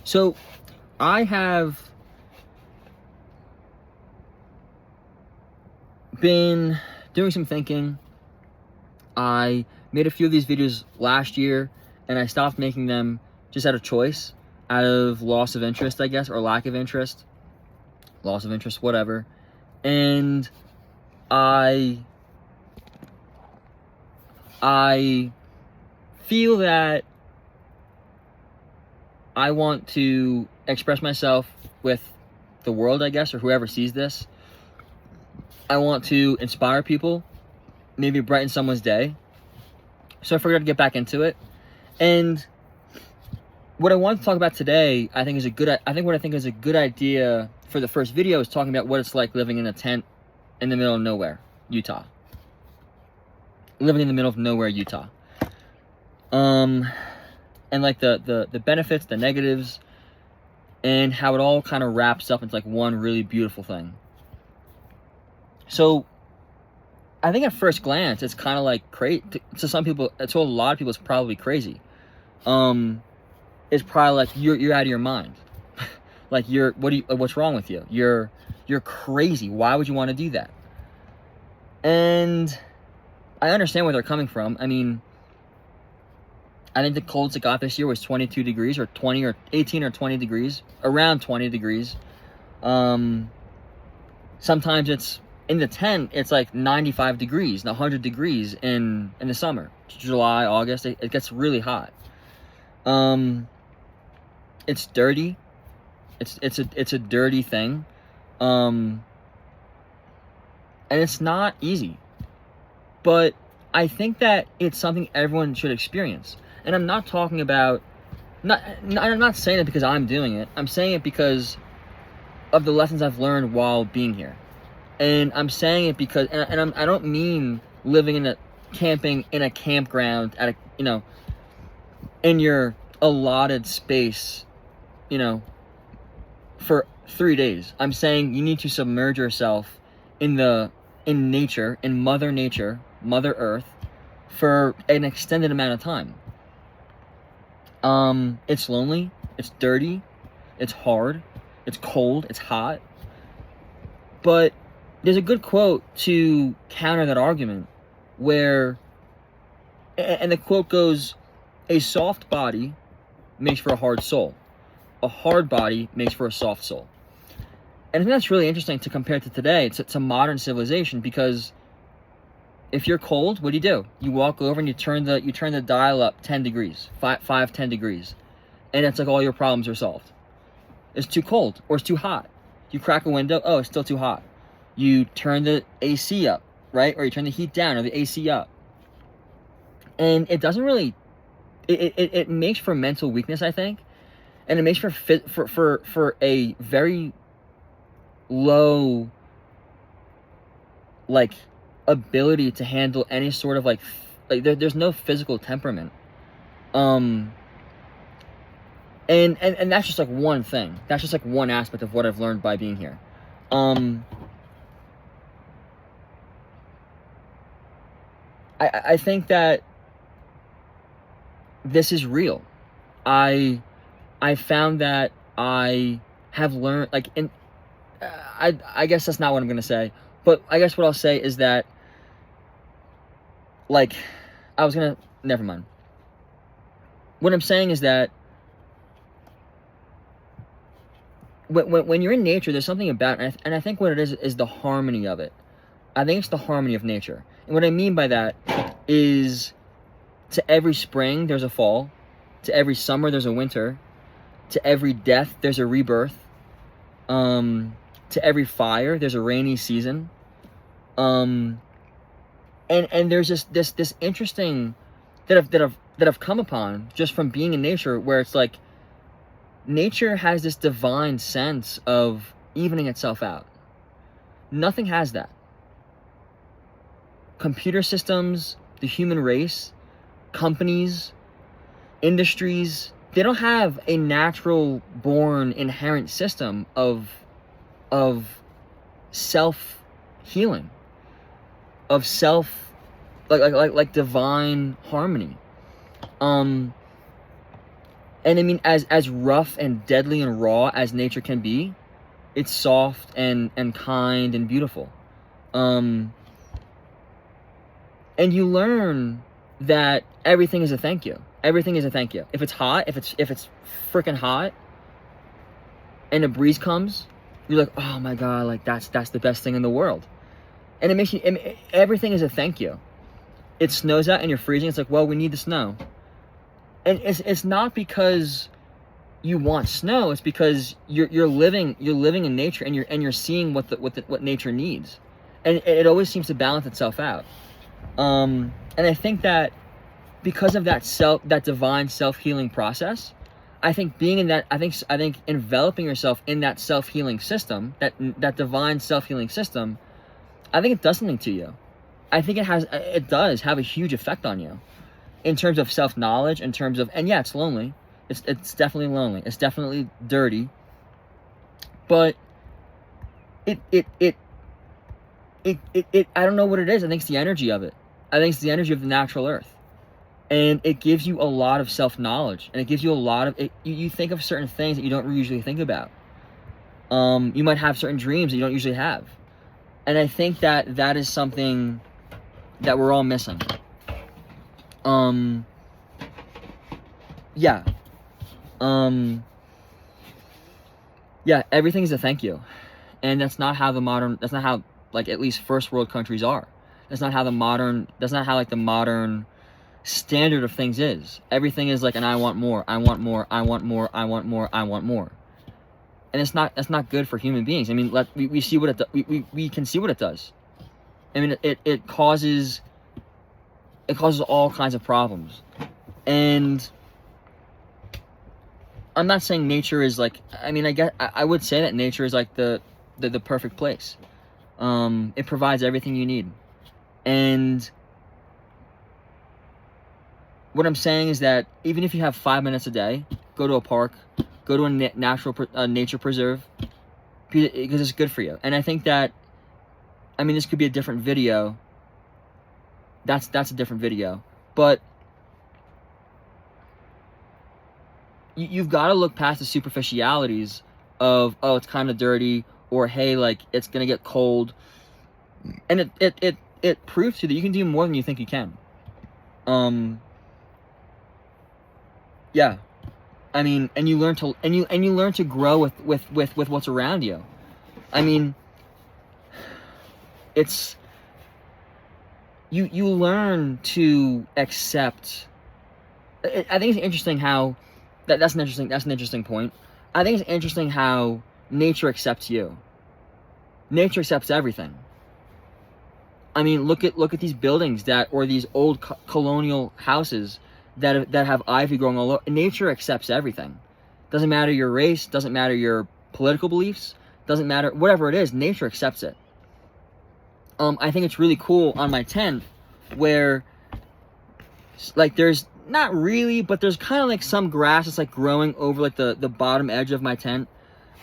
So I have been doing some thinking. I made a few of these videos last year, and I stopped making them just out of choice, out of loss of interest, I guess, or lack of interest, loss of interest, whatever. And I feel that I want to express myself with the world, I guess, or whoever sees this. I want to inspire people, maybe brighten someone's day. So I figured I'd get back into it. And what I want to talk about today, I think is a good idea for the first video is talking about what it's like living in a tent in the middle of nowhere, Utah. Living in the middle of nowhere, Utah. And like the benefits, the negatives, and how it all kind of wraps up into like one really beautiful thing. So I think at first glance, it's kind of like crazy. To some people, to a lot of people, it's probably crazy. It's probably like you're out of your mind. Like what's wrong with you? You're crazy. Why would you want to do that? And I understand where they're coming from. I mean, I think the coldest it got this year was 22 degrees or 20 or 18 or 20 degrees, around 20 degrees. Sometimes it's in the tent, it's like 95 degrees and 100 degrees in the summer, July, August. It gets really hot. It's dirty. It's a dirty thing. And it's not easy. But I think that it's something everyone should experience. And I'm not talking about, I'm not saying it because I'm doing it. I'm saying it because of the lessons I've learned while being here. And I'm saying it because, I don't mean camping in a campground at a, in your allotted space, for 3 days. I'm saying you need to submerge yourself in nature, in Mother Nature, Mother Earth, for an extended amount of time. It's lonely, it's dirty, it's hard, it's cold, it's hot. But there's a good quote to counter that argument and the quote goes, "A soft body makes for a hard soul. A hard body makes for a soft soul." And I think that's really interesting to compare to today, to modern civilization, because if you're cold, what do? You walk over and you turn the dial up 10 degrees, 10 degrees. And it's like all your problems are solved. It's too cold or it's too hot. You crack a window, oh, it's still too hot. You turn the AC up, right? Or you turn the heat down or the AC up. And it doesn't really, it makes for mental weakness, I think. And it makes for a very low, like, ability to handle any sort of there's no physical temperament. And that's just like one thing. That's just like one aspect of what I've learned by being here. I think that this is real. I found that I have learned, I guess that's not what I'm gonna say, but I guess what I'll say is that, never mind. What I'm saying is that when you're in nature, there's something about it, and I think what it is the harmony of it. I think it's the harmony of nature. And what I mean by that is, to every spring, there's a fall. To every summer, there's a winter. To every death, there's a rebirth. To every fire, there's a rainy season. And there's just this interesting that I've come upon just from being in nature, where it's like nature has this divine sense of evening itself out. Nothing has that. Computer systems, the human race, companies, industries, they don't have a natural born inherent system of self-healing, of like divine harmony. And I mean, as rough and deadly and raw as nature can be, it's soft and kind and beautiful. And you learn that everything is a thank you. Everything is a thank you. If it's hot, if it's freaking hot, and a breeze comes, you're like, oh my god, like that's the best thing in the world. And it makes you, everything is a thank you. It snows out and you're freezing. It's like, well, we need the snow. And it's not because you want snow. It's because you're living in nature, and you're seeing what nature needs, and it always seems to balance itself out. And I think that because of that divine self-healing process, I think being in that, I think enveloping yourself in that self-healing system, that divine self-healing system, I think it does something to you. I think it does have a huge effect on you, in terms of self-knowledge, in terms of, and yeah, it's lonely. It's definitely lonely. It's definitely dirty. But it I don't know what it is. I think it's the energy of it. I think it's the energy of the natural earth. And it gives you a lot of self-knowledge, and it gives you a lot of, you think of certain things that you don't usually think about. You might have certain dreams that you don't usually have. And I think that is something that we're all missing. Yeah. Yeah, everything's a thank you. And that's not how like, at least first world countries are. That's not how the modern standard of things is. Everything is like, and I want more, I want more, I want more, I want more, I want more. And that's not good for human beings. I mean, we see what we can see what it does. I mean, it causes all kinds of problems. And I'm not saying nature is like, I mean, I would say that nature is like the perfect place. It provides everything you need. And what I'm saying is that even if you have 5 minutes a day, go to a park, go to a nature preserve, because it's good for you. And I think that, I mean, this could be a different video. That's a different video. But you've got to look past the superficialities of, oh, it's kind of dirty, or hey, like, it's gonna get cold. And it proves to you that you can do more than you think you can. Yeah, I mean, and you learn to grow with what's around you. I mean, it's you learn to accept. I think it's interesting how that's an interesting point. I think it's interesting how nature accepts you. Nature accepts everything. I mean, look at these buildings or these old colonial houses that have ivy growing all over. Nature accepts everything. Doesn't matter your race, doesn't matter your political beliefs, doesn't matter whatever it is. Nature accepts it. I think it's really cool on my tent where, like, there's not really, but there's kind of like some grass that's like growing over like the bottom edge of my tent.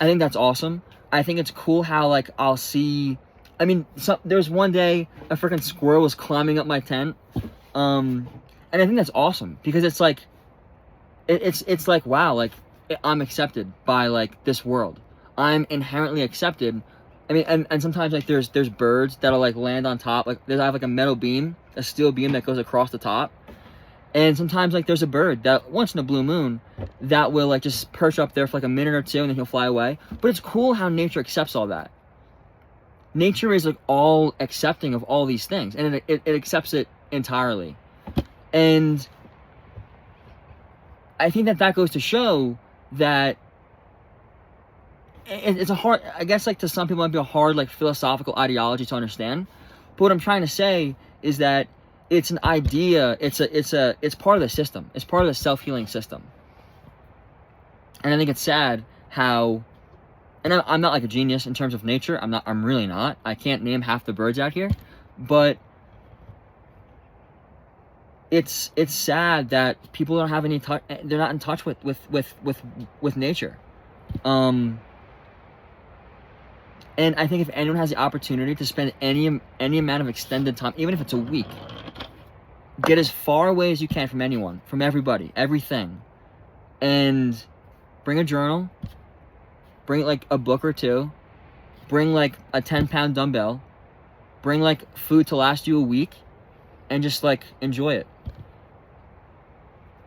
I think that's awesome. I think it's cool how, like, I'll see. I mean, there's one day a freaking squirrel was climbing up my tent, and I think that's awesome because it's like, it's like, wow, like, I'm accepted by like this world. I'm inherently accepted. I mean, and sometimes like there's birds that'll like land on top. Like I have like a metal beam, a steel beam that goes across the top, and sometimes like there's a bird that once in a blue moon that will like just perch up there for like a minute or two and then he'll fly away. But it's cool how nature accepts all that. Nature is like all accepting of all these things, and it accepts it entirely. And I think that goes to show that it's a hard, I guess, like, to some people it might be a hard like philosophical ideology to understand. But what I'm trying to say is that it's an idea. It's part of the system. It's part of the self-healing system. And I think it's sad how. And I'm not like a genius in terms of nature. I'm really not. I can't name half the birds out here, but it's sad that people don't have any touch. They're not in touch with nature. And I think if anyone has the opportunity to spend any amount of extended time, even if it's a week, get as far away as you can from anyone, from everybody, everything, and bring a journal, bring like a book or two, bring like a 10-pound dumbbell, bring like food to last you a week, and just like enjoy it.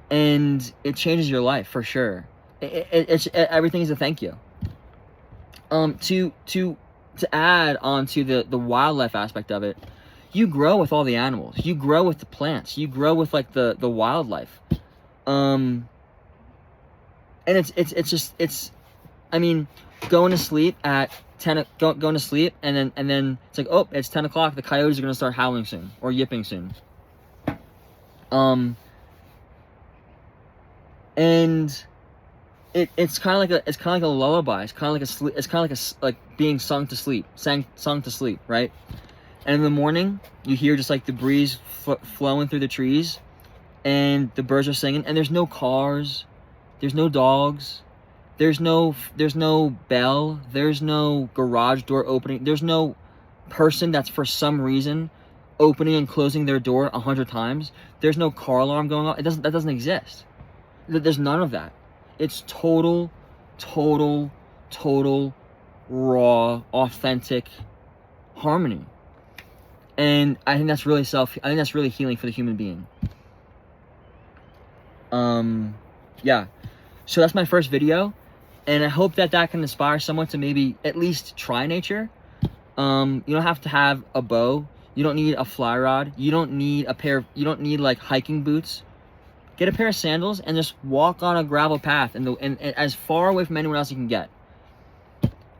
And it changes your life for sure. Everything is a thank you. To add on to the wildlife aspect of it, you grow with all the animals, you grow with the plants, you grow with like the wildlife. And it's I mean, going to sleep at 10, going to sleep, and then it's like, oh, it's 10 o'clock, the coyotes are gonna start howling soon, or yipping soon. And it's kind of like a lullaby. It's kind of like being sung to sleep, right? And in the morning, you hear just like the breeze flowing through the trees, and the birds are singing. And there's no cars, there's no dogs, there's no bell, there's no garage door opening, there's no person that's for some reason opening and closing their door 100 times. There's no car alarm going off. That doesn't exist. There's none of that. It's total, raw, authentic harmony. And I think that's really healing for the human being. Yeah. So that's my first video, and I hope that can inspire someone to maybe at least try nature. You don't have to have a bow. You don't need a fly rod. You don't need you don't need like hiking boots. Get a pair of sandals and just walk on a gravel path and as far away from anyone else you can get.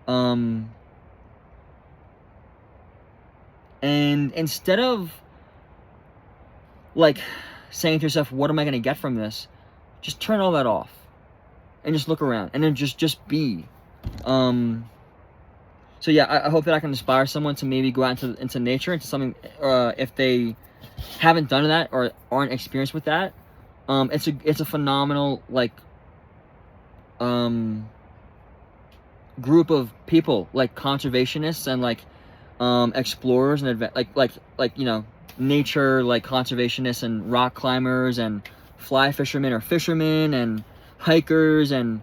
And instead of like saying to yourself, what am I going to get from this? Just turn all that off and just look around and then just be. So yeah, I hope that I can inspire someone to maybe go out into nature, into something, if they haven't done that or aren't experienced with that. It's a phenomenal like group of people, like conservationists and like explorers and like you know, nature like conservationists and rock climbers and fly fishermen or fishermen and hikers, and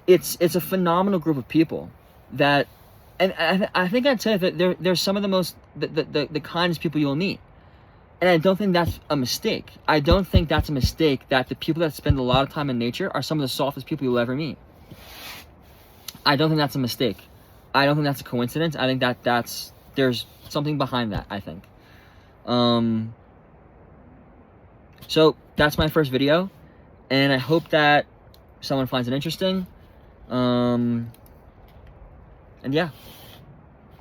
it's a phenomenal group of people that, and I think I'd say that they're some of the most the kindest people you'll meet. And I don't think that's a mistake. I don't think that's a mistake that the people that spend a lot of time in nature are some of the softest people you'll ever meet. I don't think that's a mistake. I don't think that's a coincidence. I think there's something behind that, I think. So that's my first video, and I hope that someone finds it interesting. And yeah.